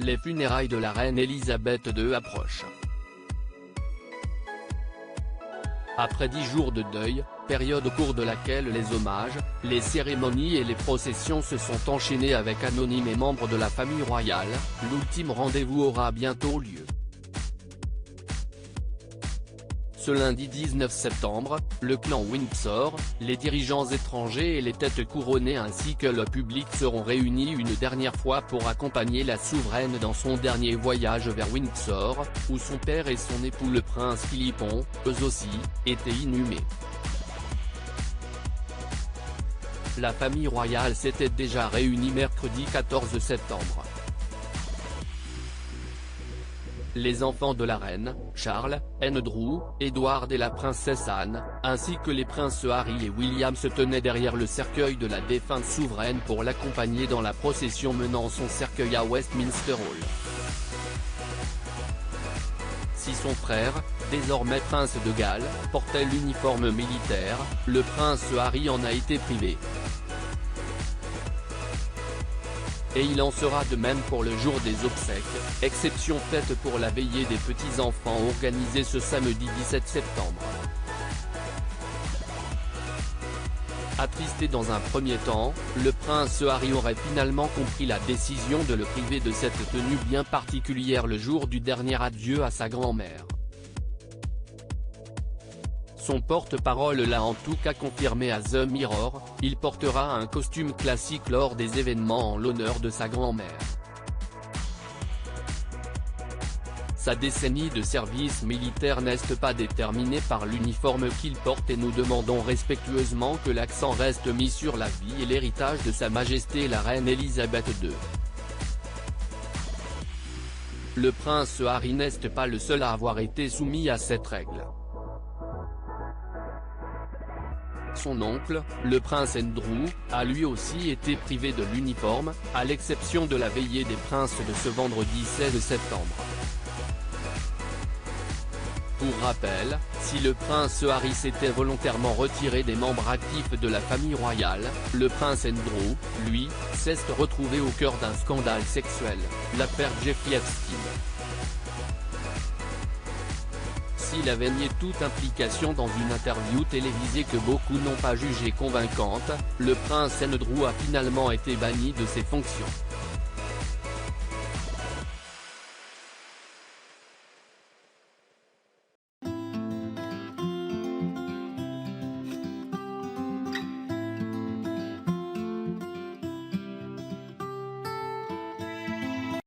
Les funérailles de la reine Elisabeth II approchent. Après 10 jours de deuil, période au cours de laquelle les hommages, les cérémonies et les processions se sont enchaînés avec anonymes et membres de la famille royale, l'ultime rendez-vous aura bientôt lieu. Ce lundi 19 septembre, le clan Windsor, les dirigeants étrangers et les têtes couronnées ainsi que le public seront réunis une dernière fois pour accompagner la souveraine dans son dernier voyage vers Windsor, où son père et son époux le prince Philippe ont, eux aussi, été inhumés. La famille royale s'était déjà réunie mercredi 14 septembre. Les enfants de la reine, Charles, Andrew, Edward et la princesse Anne, ainsi que les princes Harry et William se tenaient derrière le cercueil de la défunte souveraine pour l'accompagner dans la procession menant son cercueil à Westminster Hall. Si son frère, désormais prince de Galles, portait l'uniforme militaire, le prince Harry en a été privé. Et il en sera de même pour le jour des obsèques, exception faite pour la veillée des petits-enfants organisée ce samedi 17 septembre. Attristé dans un premier temps, le prince Harry aurait finalement compris la décision de le priver de cette tenue bien particulière le jour du dernier adieu à sa grand-mère. Son porte-parole l'a en tout cas confirmé à The Mirror, il portera un costume classique lors des événements en l'honneur de sa grand-mère. Sa décennie de service militaire n'est pas déterminée par l'uniforme qu'il porte et nous demandons respectueusement que l'accent reste mis sur la vie et l'héritage de Sa Majesté la Reine Elisabeth II. Le prince Harry n'est pas le seul à avoir été soumis à cette règle. Son oncle, le prince Andrew, a lui aussi été privé de l'uniforme, à l'exception de la veillée des princes de ce vendredi 16 septembre. Pour rappel, si le prince Harry s'était volontairement retiré des membres actifs de la famille royale, le prince Andrew, lui, s'est retrouvé au cœur d'un scandale sexuel, l'affaire Jeffrey Epstein. S'il avait nié toute implication dans une interview télévisée que beaucoup n'ont pas jugée convaincante, le prince Andrew a finalement été banni de ses fonctions.